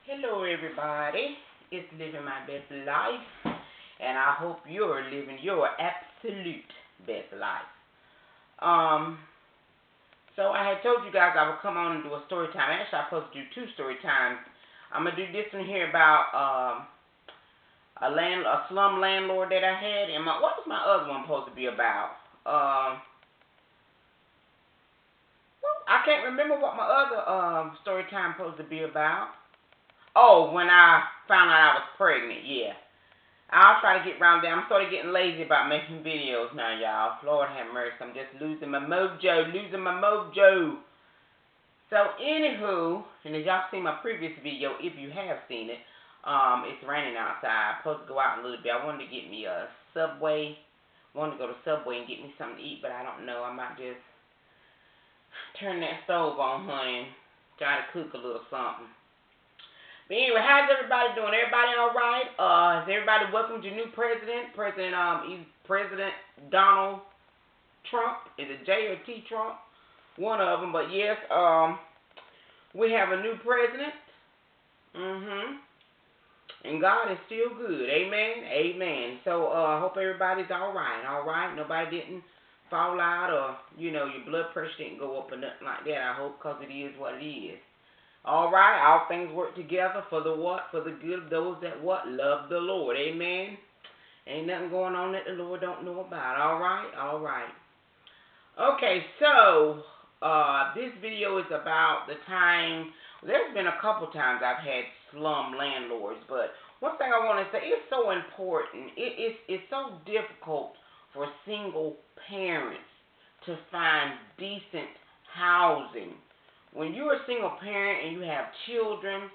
Hello, everybody. It's Living My Best Life, and I hope you're living your absolute best life. Um, so I had told you guys I would come on and do a story time. Actually, I'm supposed to do two story times. I'm gonna do this one here about a slum landlord that I had, and what was my other one supposed to be about? I can't remember what my other story time supposed to be about. Oh, when I found out I was pregnant, yeah. I'll try to get around there. I'm sort of getting lazy about making videos now, y'all. Lord have mercy. I'm just losing my mojo. So, anywho, and as y'all seen my previous video, if you have seen it, it's raining outside. I'm supposed to go out a little bit. I wanted to get me a Subway. I wanted to go to Subway and get me something to eat, but I don't know. I might just turn that stove on, honey, and try to cook a little something. But anyway, how's everybody doing? Everybody all right? Has everybody welcomed your new president? President Donald Trump. Is it J or T Trump? One of them. But yes, we have a new president. And God is still good. Amen. So I hope everybody's all right. Nobody didn't fall out, or your blood pressure didn't go up or nothing like that. I hope, because it is what it is. All right, all things work together for the what? For the good of those that what? Love the Lord. Amen. Ain't nothing going on that the Lord don't know about. All right. Okay, so this video is about the time. There's been a couple times I've had slum landlords, but one thing I want to say, it's so important. It's so difficult for single parents to find decent housing. When you're a single parent and you have children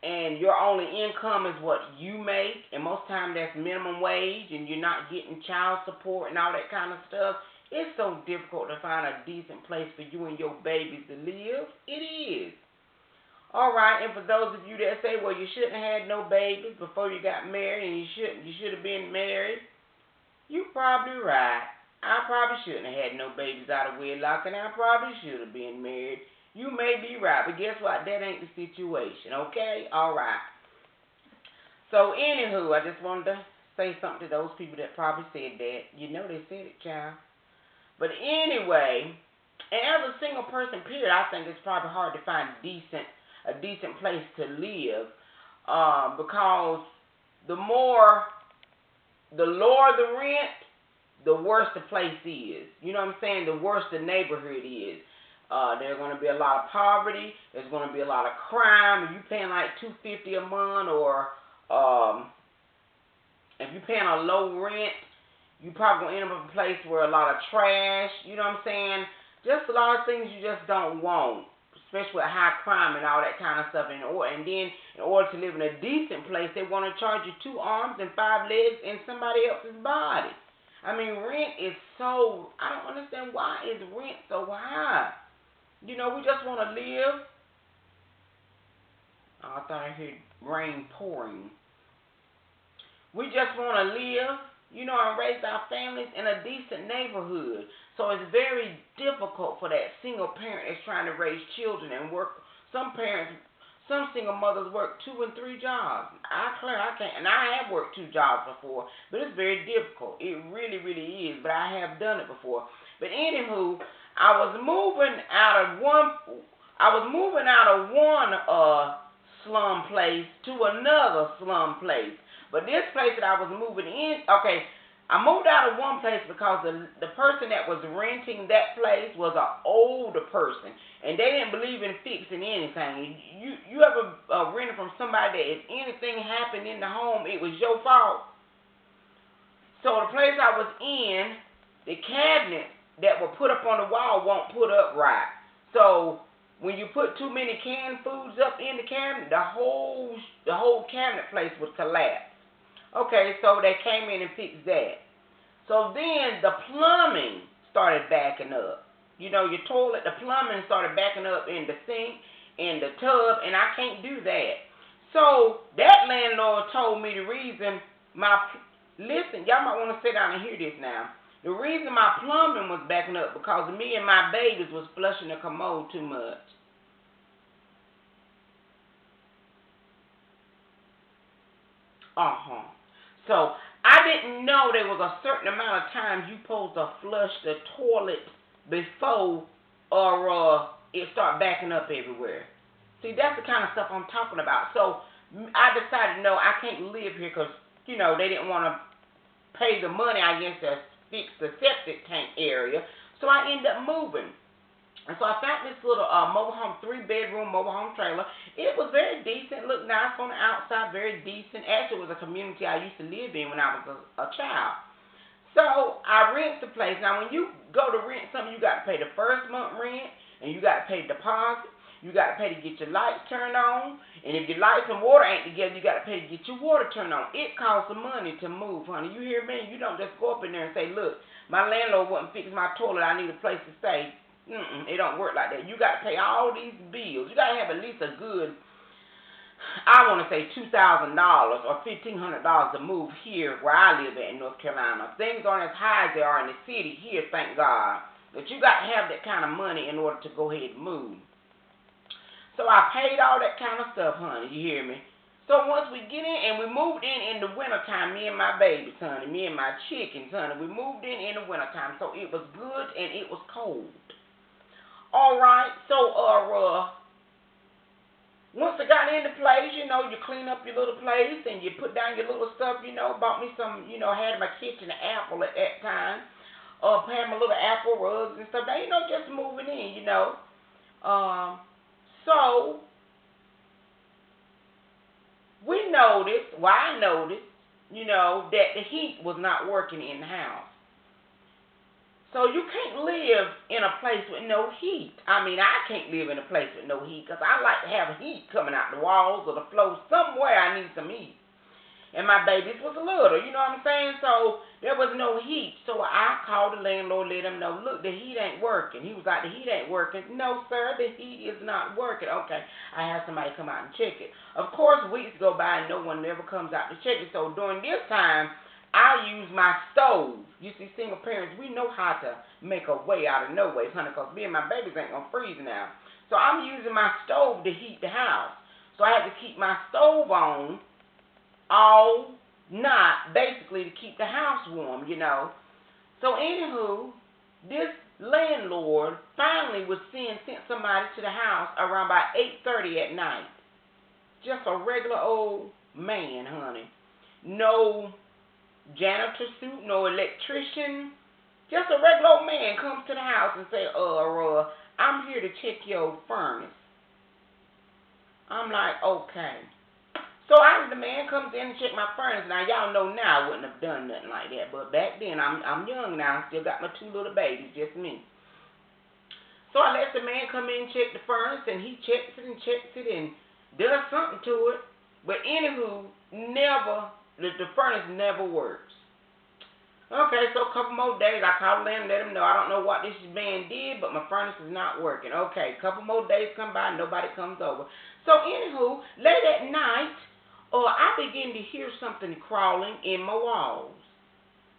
and your only income is what you make, and most times that's minimum wage, and you're not getting child support and all that kind of stuff, it's so difficult to find a decent place for you and your babies to live. It is. All right, and for those of you that say, well, you shouldn't have had no babies before you got married, and you should have been married, you're probably right. I probably shouldn't have had no babies out of wedlock, and I probably should have been married. You may be right, but guess what? That ain't the situation, okay? All right. So, anywho, I just wanted to say something to those people that probably said that. They said it, child. But anyway, and as a single person, period, I think it's probably hard to find a decent place to live, because the lower the rent, the worse the place is. You know what I'm saying? The worse the neighborhood is. There's going to be a lot of poverty. There's going to be a lot of crime. If you're paying like $250 a month, or if you're paying a low rent, you're probably going to end up in a place where a lot of trash. You know what I'm saying? Just a lot of things you just don't want, especially with high crime and all that kind of stuff. And then in order to live in a decent place, they want to charge you 2 arms and 5 legs in somebody else's body. I mean, rent is so, I don't understand, why is rent so high? We just want to live. Oh, I thought I heard rain pouring. We just want to live, and raise our families in a decent neighborhood. So it's very difficult for that single parent that's trying to raise children and work. Some single mothers work 2 and 3 jobs. I can't, and I have worked 2 jobs before, but it's very difficult. It really, really is, but I have done it before. But anywho, I was moving out of one slum place to another slum place. But this place that I was moving in, okay, I moved out of one place because the person that was renting that place was an older person, and they didn't believe in fixing anything. You ever rented from somebody that if anything happened in the home, it was your fault? So the place I was in, the cabinet that were put up on the wall won't put up right. So when you put too many canned foods up in the cabinet, the whole cabinet place would collapse. Okay, so they came in and fixed that. So then the plumbing started backing up. Your toilet, the plumbing started backing up in the sink, in the tub, and I can't do that. So that landlord told me the reason listen, y'all might want to sit down and hear this now. The reason my plumbing was backing up because me and my babies was flushing the commode too much. Uh-huh. So I didn't know there was a certain amount of times you supposed to flush the toilet before or it start backing up everywhere. See, that's the kind of stuff I'm talking about. So I decided, no, I can't live here because, they didn't want to pay the money, I guess, to fix the septic tank area. So I ended up moving. And so I found this little mobile home, 3-bedroom mobile home trailer. It was very decent, looked nice on the outside, very decent. Actually, it was a community I used to live in when I was a child. So I rent the place. Now, when you go to rent something, you got to pay the first month rent, and you got to pay the deposit. You got to pay to get your lights turned on. And if your lights and water ain't together, you got to pay to get your water turned on. It costs some money to move, honey. You hear me? You don't just go up in there and say, look, my landlord wouldn't fix my toilet. I need a place to stay. It don't work like that. You got to pay all these bills. You got to have at least a good, I want to say $2,000 or $1,500 to move here where I live at in North Carolina. Things aren't as high as they are in the city here, thank God. But you got to have that kind of money in order to go ahead and move. So I paid all that kind of stuff, honey. You hear me? So once we get in, and we moved in the wintertime, me and my babies, honey, me and my chickens, honey, we moved in the wintertime. So it was good and it was cold. All right, so once I got into place, you clean up your little place and you put down your little stuff, bought me some, had my kitchen apple at that time, had my little apple rugs and stuff, just moving in, So I noticed, that the heat was not working in the house. So you can't live in a place with no heat. I mean, I can't live in a place with no heat because I like to have heat coming out the walls or the floor. Somewhere I need some heat. And my babies was little, you know what I'm saying? So there was no heat. So I called the landlord, let him know, look, the heat ain't working. He was like, the heat ain't working. No, sir, the heat is not working. Okay, I have somebody come out and check it. Of course, weeks go by and no one ever comes out to check it. So during this time, I use my stove. You see, single parents, we know how to make a way out of no way, honey, because me and my babies ain't going to freeze now. So I'm using my stove to heat the house. So I had to keep my stove on all night, basically, to keep the house warm, So anywho, this landlord finally sent somebody to the house around about 8:30 at night. Just a regular old man, honey. No janitor suit, no electrician, just a regular old man comes to the house and say, I'm here to check your furnace. I'm like, okay. So the man comes in and check my furnace. Now y'all know now I wouldn't have done nothing like that, but back then I'm young now, I still got my 2 little babies, just me. So I let the man come in and check the furnace, and he checks it and does something to it. But anywho, the furnace never works. Okay, so a couple more days, I called them and let them know, I don't know what this man did, but my furnace is not working. Okay, a couple more days come by, nobody comes over. So anywho, late at night, I begin to hear something crawling in my walls.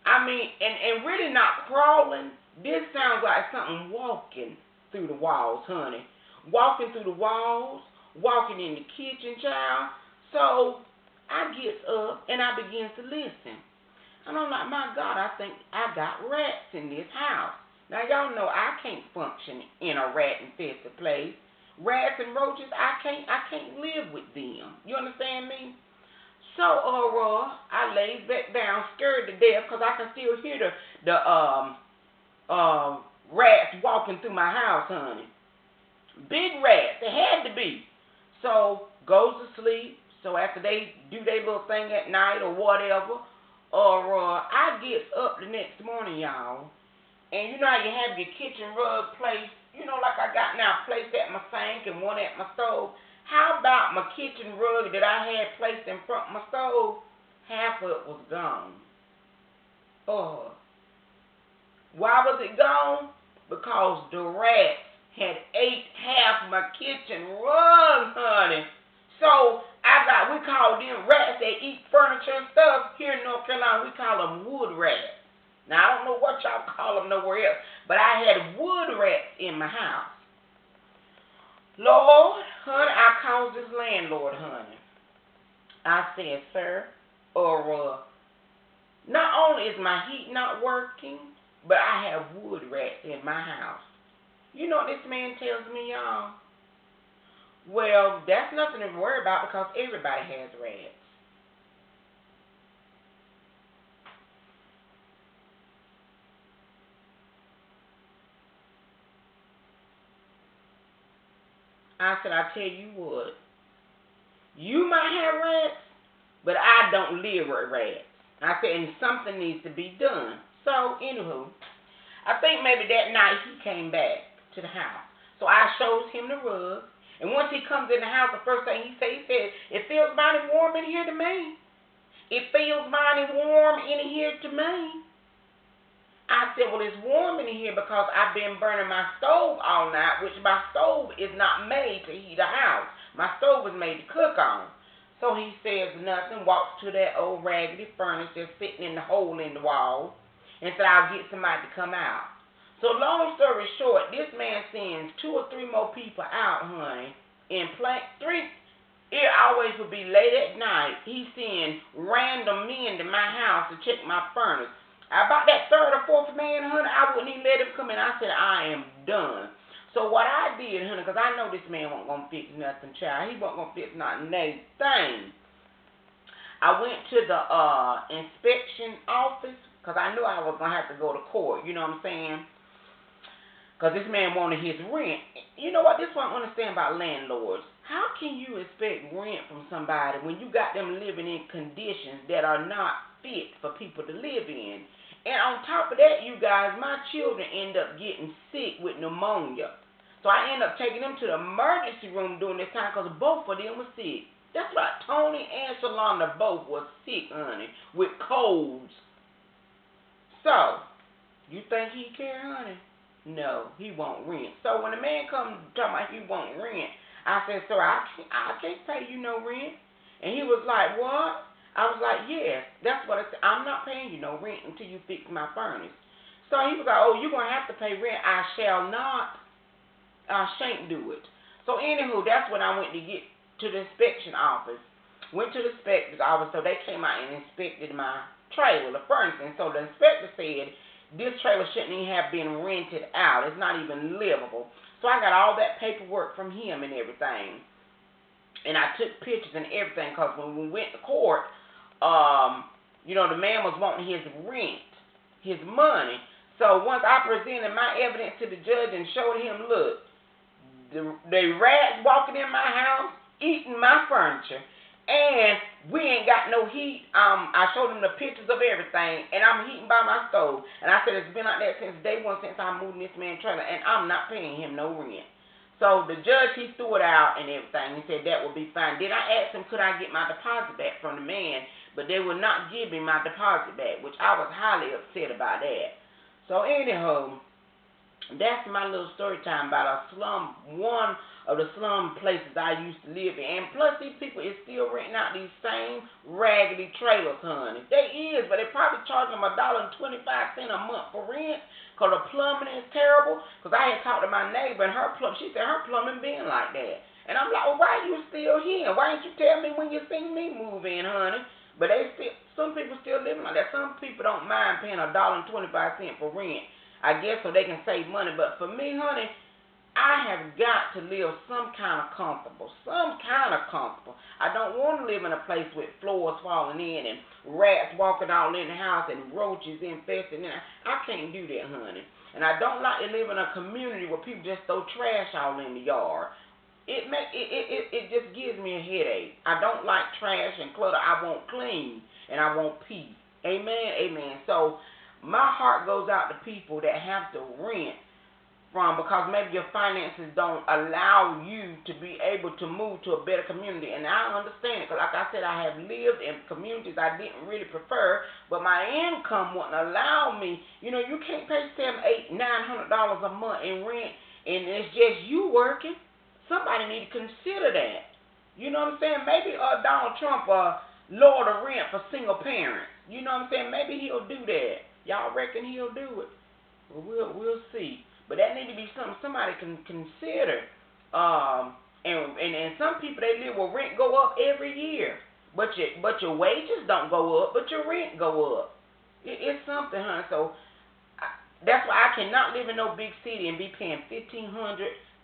I mean, and really not crawling. This sounds like something walking through the walls, honey. Walking through the walls, walking in the kitchen, child. So I get up and I begin to listen. And I'm like, my God, I think I got rats in this house. Now, y'all know I can't function in a rat-infested place. Rats and roaches, I can't live with them. You understand me? So, I laid back down, scared to death, because I can still hear the rats walking through my house, honey. Big rats, they had to be. So, goes to sleep. So after they do their little thing at night or whatever, I get up the next morning, y'all, and you know how you have your kitchen rug placed, like I got now placed at my sink and one at my stove. How about my kitchen rug that I had placed in front of my stove? Half of it was gone. Why was it gone? Because the rats had ate half my kitchen rug, honey. So we call them rats that eat furniture and stuff. Here in North Carolina, we call them wood rats. Now, I don't know what y'all call them nowhere else, but I had wood rats in my house. Lord, honey, I called this landlord, honey. I said, sir, or not only is my heat not working, but I have wood rats in my house. You know what this man tells me, y'all? Well, that's nothing to worry about because everybody has rats. I said, I tell you what, you might have rats, but I don't live with rats. I said, and something needs to be done. So, anywho, I think maybe that night he came back to the house. So I showed him the rug. And once he comes in the house, the first thing he said, it feels mighty warm in here to me. It feels mighty warm in here to me. I said, well, it's warm in here because I've been burning my stove all night, which my stove is not made to heat a house. My stove is made to cook on. So he says nothing, walks to that old raggedy furnace just sitting in the hole in the wall, and said, I'll get somebody to come out. So long story short, this man sends 2 or 3 more people out, honey, in three. It always would be late at night. He sends random men to my house to check my furnace. About that 3rd or 4th man, honey, I wouldn't even let him come in. I said, I am done. So what I did, honey, because I know this man wasn't going to fix nothing, child. He wasn't going to fix not a thing. I went to the inspection office because I knew I was going to have to go to court. You know what I'm saying? Because this man wanted his rent. You know what? This is what I understand about landlords. How can you expect rent from somebody when you got them living in conditions that are not fit for people to live in? And on top of that, you guys, my children end up getting sick with pneumonia. So I end up taking them to the emergency room during this time because both of them were sick. That's right, Tony and Shalonda both were sick, honey, with colds. So, you think he care, honey? No, he won't rent. So when the man comes talking about he won't rent, I said, sir, I can't pay you no rent. And he was like, what? I was like, yes, that's what I said. I'm not paying you no rent until you fix my furnace. So he was like, oh, you're going to have to pay rent. I shall not. I shan't do it. So anywho, that's when I went to get to the inspection office. Went to the inspector's office, so they came out and inspected my trailer, the furnace. And so the inspector said, this trailer shouldn't even have been rented out. It's not even livable. So I got all that paperwork from him and everything. And I took pictures and everything because when we went to court, the man was wanting his rent, his money. So once I presented my evidence to the judge and showed him, look, the rats walking in my house, eating my furniture, and we ain't got no heat. I showed him the pictures of everything, and I'm heating by my stove. And I said it's been like that since day one, since I moved in this man's trailer, and I'm not paying him no rent. So the judge, he threw it out and everything. He said that would be fine. Then I asked him, could I get my deposit back from the man? But they would not give me my deposit back, which I was highly upset about that. So anyhow, that's my little story time about one of the slum places I used to live in. And plus, these people is still renting out these same raggedy trailers, honey. They is, but they probably charging them $1.25 a month for rent because the plumbing is terrible. Because I had talked to my neighbor, and she said her plumbing been like that. And I'm like, well, why are you still here? Why didn't you tell me when you seen me move in, honey? But some people still living like that. Some people don't mind paying $1.25 for rent, I guess, so they can save money. But for me, honey, I have got to live some kind of comfortable. I don't want to live in a place with floors falling in and rats walking all in the house and roaches infested. I can't do that, honey. And I don't like to live in a community where people just throw trash all in the yard. It just gives me a headache. I don't like trash and clutter. I want clean and I want peace. Amen, amen. So my heart goes out to people that have to rent from because maybe your finances don't allow you to be able to move to a better community. And I understand it because, like I said, I have lived in communities I didn't really prefer, but my income wouldn't allow me. You can't pay $700, $800, $900 a month in rent, and it's just you working. Somebody need to consider that. You know what I'm saying? Maybe Donald Trump lower the rent for single parents. You know what I'm saying? Maybe he'll do that. Y'all reckon he'll do it? Well, we'll see. But that need to be something somebody can consider. And some people, they live where rent go up every year. but your wages don't go up, but your rent go up. It's something, huh? So that's why I cannot live in no big city and be paying $1,500,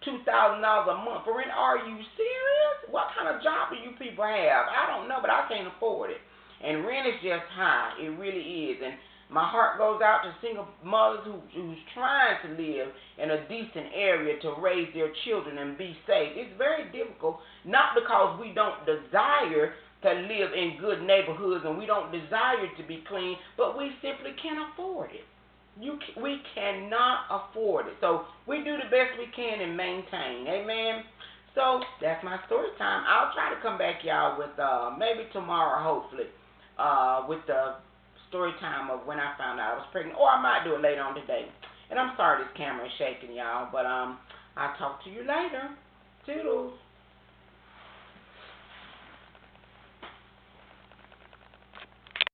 $2,000 a month for rent. Are you serious? What kind of job do you people have? I don't know, but I can't afford it. And rent is just high. It really is. And my heart goes out to single mothers who's trying to live in a decent area to raise their children and be safe. It's very difficult, not because we don't desire to live in good neighborhoods and we don't desire to be clean, but we simply can't afford it. We cannot afford it. So we do the best we can and maintain. Amen. So that's my story time. I'll try to come back, y'all, with maybe tomorrow, hopefully, with the story time of when I found out I was pregnant, or I might do it later on today. And I'm sorry this camera is shaking, y'all, but I'll talk to you later. Toodles.